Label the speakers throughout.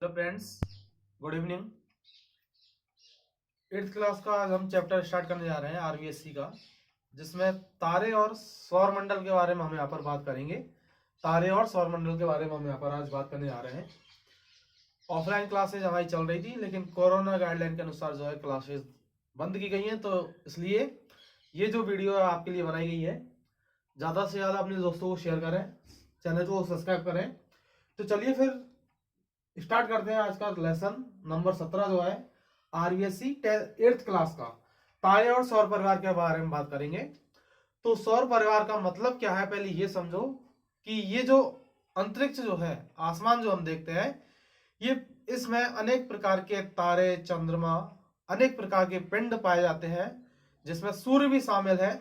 Speaker 1: Hello friends, good evening. 8th class का आज हम चैप्टर स्टार्ट करने जा रहे हैं आरबीएससी का, जिसमें तारे और सौर मंडल के बारे में हम यहाँ पर बात करेंगे। तारे और सौर मंडल के बारे में हम यहाँ पर आज बात करने जा रहे हैं। ऑफलाइन क्लासेज हमारी चल रही थी, लेकिन कोरोना गाइडलाइन के अनुसार जो है क्लासेज बंद की गई हैं, तो इसलिए ये जो वीडियो आपके लिए बनाई गई है, ज़्यादा से ज़्यादा अपने दोस्तों को शेयर करें, चैनल को सब्सक्राइब करें। तो चलिए फिर स्टार्ट करते हैं आज का लेसन नंबर 17 जो है आरबीएससी 8th क्लास का। तारे और सौर परिवार के बारे में बात करेंगे। तो सौर परिवार का मतलब क्या है, पहले ये समझो कि ये जो अंतरिक्ष जो है, आसमान जो हम देखते हैं, ये इसमें अनेक प्रकार के तारे, चंद्रमा, अनेक प्रकार के पिंड पाए जाते हैं, जिसमें सूर्य भी शामिल है।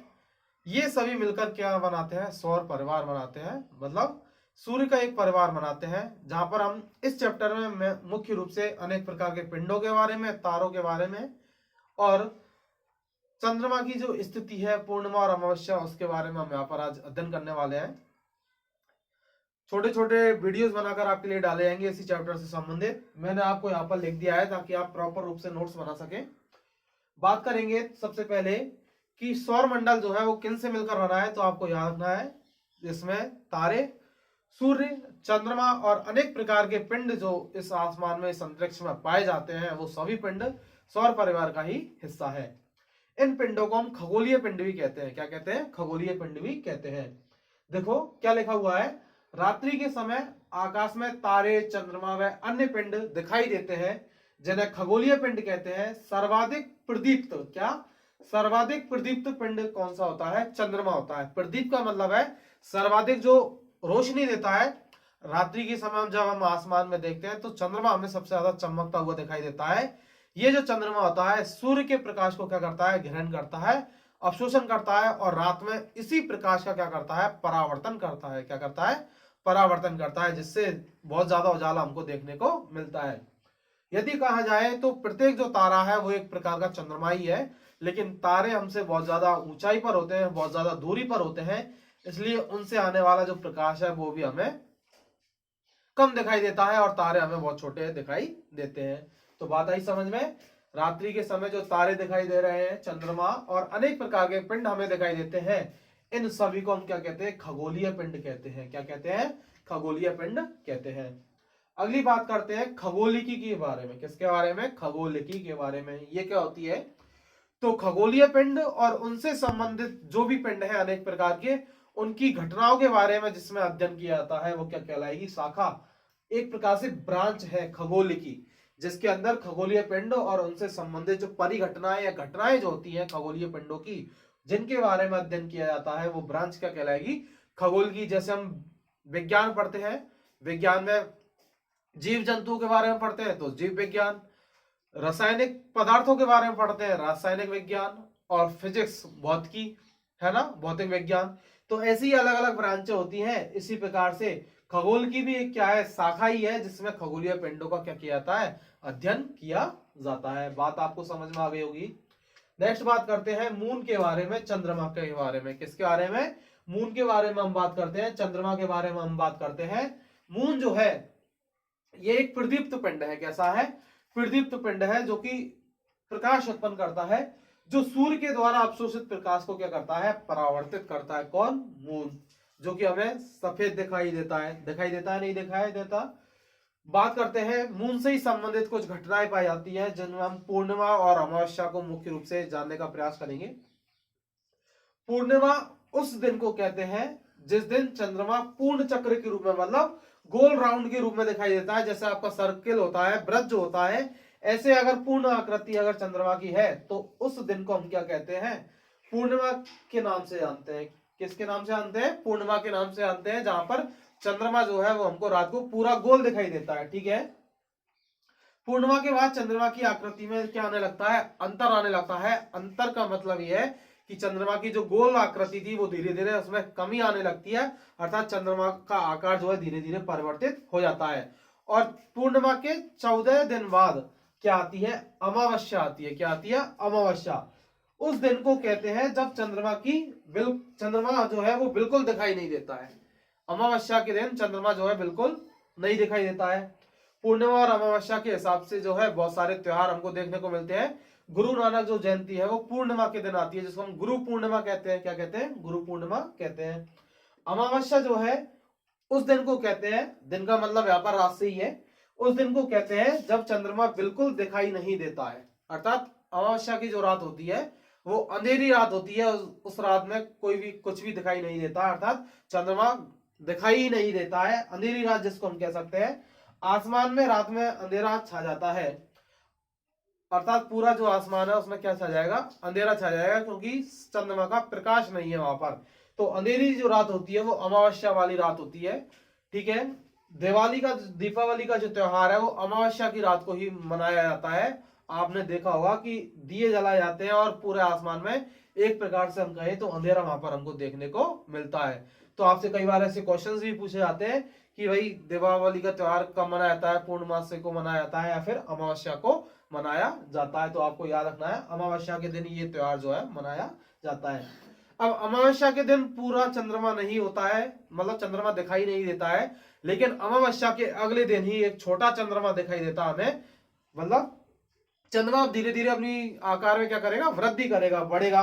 Speaker 1: ये सभी मिलकर क्या बनाते हैं? सौर परिवार बनाते हैं, मतलब सूर्य का एक परिवार बनाते हैं। जहां पर हम इस चैप्टर में मुख्य रूप से अनेक प्रकार के पिंडों के बारे में, तारों के बारे में और चंद्रमा की जो स्थिति है, पूर्णिमा और अमावस्या, उसके बारे में हम यहाँ पर आज अध्ययन करने वाले हैं। छोटे छोटे वीडियोस बनाकर आपके लिए डाले जाएंगे इसी चैप्टर से संबंधित। मैंने आपको यहाँ पर लिख दिया है ताकि आप प्रॉपर रूप से नोट्स बना सकें। बात करेंगे सबसे पहले कि सौर मंडल जो है वो किन से मिलकर बना है। तो आपको याद रखना है, इसमें तारे, सूर्य, चंद्रमा और अनेक प्रकार के पिंड जो इस आसमान में, इस अंतरिक्ष में पाए जाते हैं, वो सभी पिंड सौर परिवार का ही हिस्सा है। इन पिंडों को हम खगोलीय पिंड भी कहते हैं। क्या कहते हैं? खगोलीय पिंड भी कहते हैं। देखो क्या लिखा हुआ है, रात्रि के समय आकाश में तारे, चंद्रमा व अन्य पिंड दिखाई देते हैं, जिन्हें खगोलीय पिंड कहते हैं। सर्वाधिक प्रदीप्त, क्या सर्वाधिक प्रदीप्त पिंड कौन सा होता है? चंद्रमा होता है। प्रदीप्त का मतलब है सर्वाधिक जो रोशनी देता है। रात्रि के समय जब हम आसमान में देखते हैं तो चंद्रमा हमें सबसे ज्यादा चमकता हुआ दिखाई देता है। ये जो चंद्रमा होता है, सूर्य के प्रकाश को क्या करता है? ग्रहण करता है, अवशोषण करता है, और रात में इसी प्रकाश का क्या करता है? परावर्तन करता है। क्या करता है? परावर्तन करता है, जिससे बहुत ज्यादा उजाला हमको देखने को मिलता है। यदि कहा जाए तो प्रत्येक जो तारा है वो एक प्रकार का चंद्रमा ही है, लेकिन तारे हमसे बहुत ज्यादा ऊंचाई पर होते हैं, बहुत ज्यादा दूरी पर होते हैं, इसलिए उनसे आने वाला जो प्रकाश है वो भी हमें कम दिखाई देता है, और तारे हमें बहुत छोटे दिखाई देते हैं। तो बात आई समझ में? रात्रि के समय जो तारे दिखाई दे रहे हैं, चंद्रमा और अनेक प्रकार के पिंड हमें दिखाई देते हैं, इन सभी को हम क्या कहते हैं? खगोलीय पिंड कहते हैं। क्या कहते हैं? खगोलीय पिंड कहते हैं। अगली बात करते हैं खगोलिकी के बारे में। किसके बारे में? खगोलिकी के बारे में। ये क्या होती है? तो खगोलीय पिंड और उनसे संबंधित जो भी पिंड है अनेक प्रकार के, उनकी घटनाओं के बारे में जिसमें अध्ययन किया जाता है, वो क्या कहलाएगी? शाखा। एक प्रकार से ब्रांच है खगोलिकी, जिसके अंदर खगोलीय पिंड और उनसे संबंधित जो परिघटनाएं या घटनाएं जो होती हैं खगोलीय पिंडों की, जिनके बारे में अध्ययन किया जाता है, वो ब्रांच क्या कहलाएगी? खगोल की। जैसे हम विज्ञान पढ़ते हैं, विज्ञान में जीव जंतुओं के बारे में पढ़ते हैं तो जीव विज्ञान, रासायनिक पदार्थों के बारे में पढ़ते हैं रासायनिक विज्ञान, और फिजिक्स भौतिकी है ना, भौतिक विज्ञान। तो ऐसी अलग अलग ब्रांचें होती हैं। इसी प्रकार से खगोल की भी एक क्या है? शाखा ही है, जिसमें खगोलीय पिंडों का क्या किया जाता है? अध्ययन किया जाता है। बात आपको समझ में आ गई होगी। नेक्स्ट बात करते हैं मून के बारे में, चंद्रमा के बारे में। किसके बारे में? मून के बारे में हम बात करते हैं, चंद्रमा के बारे में हम बात करते हैं। मून जो है ये एक प्रदीप्त पिंड है। कैसा है? प्रदीप्त पिंड है, जो कि प्रकाश उत्पन्न करता है, जो सूर्य के द्वारा अवशोषित प्रकाश को क्या करता है? परावर्तित करता है। कौन? मून, जो कि हमें सफेद दिखाई देता है। दिखाई देता है? नहीं दिखाई देता। बात करते हैं मून से ही संबंधित कुछ घटनाएं पाई जाती है, जिनमें हम पूर्णिमा और अमावस्या को मुख्य रूप से जानने का प्रयास करेंगे। पूर्णिमा उस दिन को कहते हैं जिस दिन चंद्रमा पूर्ण चक्र के रूप में, मतलब गोल राउंड के रूप में दिखाई देता है। जैसे आपका सर्किल होता है, वृत्त जो होता है, ऐसे अगर पूर्ण आकृति अगर चंद्रमा की है, तो उस दिन को हम क्या कहते हैं? पूर्णिमा के नाम से जानते हैं। किसके नाम से जानते हैं? पूर्णिमा के नाम से जानते हैं, जहां पर चंद्रमा जो है वो हमको रात को पूरा गोल दिखाई देता है। ठीक है। पूर्णिमा के बाद चंद्रमा की आकृति में क्या आने लगता है? अंतर आने लगता है। अंतर का मतलब यह है कि चंद्रमा की जो गोल आकृति थी वो धीरे धीरे उसमें कमी आने लगती है, अर्थात चंद्रमा का आकार जो है धीरे धीरे परिवर्तित हो जाता है। और पूर्णिमा के 14 दिन बाद क्या आती है? अमावस्या आती है। क्या आती है? अमावस्या। उस दिन को कहते हैं जब चंद्रमा जो है वो बिल्कुल दिखाई नहीं देता है। अमावस्या के दिन चंद्रमा जो है बिल्कुल नहीं दिखाई देता है। पूर्णिमा और अमावस्या के हिसाब से जो है बहुत सारे त्योहार हमको देखने को मिलते हैं। गुरु नानक जो जयंती है वो पूर्णिमा के दिन आती है, जिसको हम गुरु पूर्णिमा कहते हैं। क्या कहते हैं? गुरु पूर्णिमा कहते हैं। अमावस्या जो है उस दिन को कहते हैं, दिन का मतलब यहाँ पर रात से ही है, उस दिन को कहते हैं जब चंद्रमा बिल्कुल दिखाई नहीं देता है। अर्थात अमावस्या की जो रात होती है वो अंधेरी रात होती है, उस रात में कोई भी कुछ भी दिखाई नहीं देता, अर्थात चंद्रमा दिखाई ही नहीं देता है। अंधेरी रात जिसको हम कह सकते हैं, आसमान में रात में अंधेरा छा जाता है, अर्थात पूरा जो आसमान है उसमें क्या छा जाएगा? अंधेरा छा जाएगा, क्योंकि चंद्रमा का प्रकाश नहीं है वहां पर। तो अंधेरी जो रात होती है वो अमावस्या वाली रात होती है। ठीक है, दीपावली का जो त्योहार है वो अमावस्या की रात को ही मनाया जाता है। आपने देखा होगा कि दिए जलाए जाते हैं और पूरे आसमान में एक प्रकार से हम कहें तो अंधेरा वहां पर हमको देखने को मिलता है। तो आपसे कई बार ऐसे क्वेश्चंस भी पूछे जाते हैं कि भाई दीपावली का त्योहार कब मनाया जाता है, पूर्णमासी को मनाया जाता है या फिर अमावस्या को मनाया जाता है। तो आपको याद रखना है अमावस्या के दिन ये त्योहार जो है मनाया जाता है। अब अमावस्या के दिन पूरा चंद्रमा नहीं होता है, मतलब चंद्रमा दिखाई नहीं देता है, लेकिन अमावस्या के अगले दिन ही एक छोटा चंद्रमा दिखाई देता हमें। मतलब चंद्रमा धीरे धीरे अपनी आकार में क्या करेगा? वृद्धि करेगा, बढ़ेगा।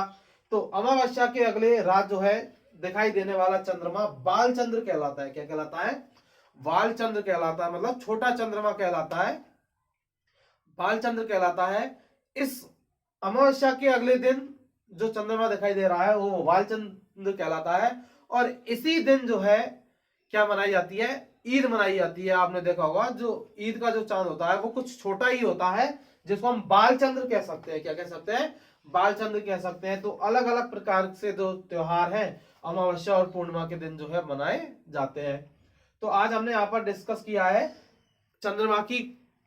Speaker 1: तो अमावस्या के अगले रात जो है दिखाई देने वाला चंद्रमा बाल चंद्र कहलाता है। क्या कहलाता है? बाल चंद्र कहलाता है, मतलब छोटा चंद्रमा कहलाता है, बाल चंद्र कहलाता है। इस अमावस्या के अगले दिन जो चंद्रमा दिखाई दे रहा है वो बाल चंद्र कहलाता है। और इसी दिन जो है क्या मनाई जाती है? ईद मनाई जाती है। आपने देखा होगा जो ईद का जो चांद होता है वो कुछ छोटा ही होता है, जिसको हम बाल चंद्र कह सकते हैं। क्या कह सकते हैं? बाल चंद्र कह सकते हैं। तो अलग अलग प्रकार से जो त्योहार हैं अमावस्या और पूर्णिमा के दिन जो है मनाए जाते हैं। तो आज हमने यहाँ पर डिस्कस किया है चंद्रमा की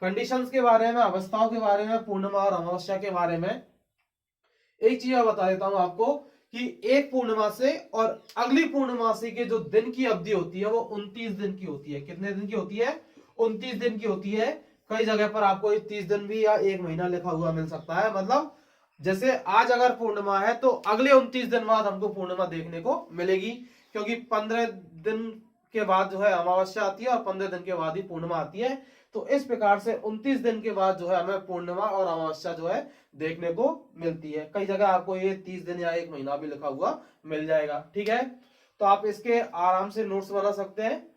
Speaker 1: कंडीशंस के बारे में, अवस्थाओं के बारे में, पूर्णिमा और अमावस्या के बारे में। एक चीज बता देता हूं आपको कि एक पूर्णमासी और अगली पूर्णमासी के जो दिन की अवधि होती है वो 29 दिन की होती है। कितने दिन की होती है? 29 दिन की होती है। कई जगह पर आपको 30 दिन भी या एक महीना लिखा हुआ मिल सकता है। मतलब जैसे आज अगर पूर्णिमा है तो अगले 29 दिन बाद हमको पूर्णिमा देखने को मिलेगी, क्योंकि 15 दिन के बाद जो है अमावस्या आती है और 15 दिन के बाद ही पूर्णिमा आती है। तो इस प्रकार से 29 दिन के बाद जो है हमें पूर्णिमा और अमावस्या जो है देखने को मिलती है। कई जगह आपको ये 30 दिन या एक महीना भी लिखा हुआ मिल जाएगा। ठीक है, तो आप इसके आराम से नोट्स बना सकते हैं।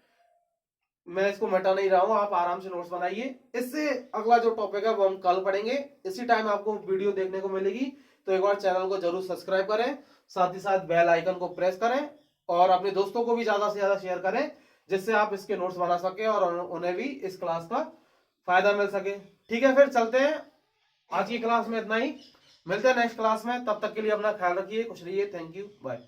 Speaker 1: मैं इसको मिटा नहीं रहा हूं, आप आराम से नोट्स बनाइए। इससे अगला जो टॉपिक है वो हम कल पढ़ेंगे। इसी टाइम आपको वीडियो देखने को मिलेगी। तो एक बार चैनल को जरूर सब्सक्राइब करें, साथ ही साथ बेल आइकन को प्रेस करें और अपने दोस्तों को भी ज्यादा से ज्यादा शेयर करें, जिससे आप इसके नोट्स बना सके और उन्हें भी इस क्लास का फायदा मिल सके। ठीक है, फिर चलते हैं। आज की क्लास में इतना ही, मिलते हैं नेक्स्ट क्लास में। तब तक के लिए अपना ख्याल रखिए, खुश रहिए। Thank you, bye.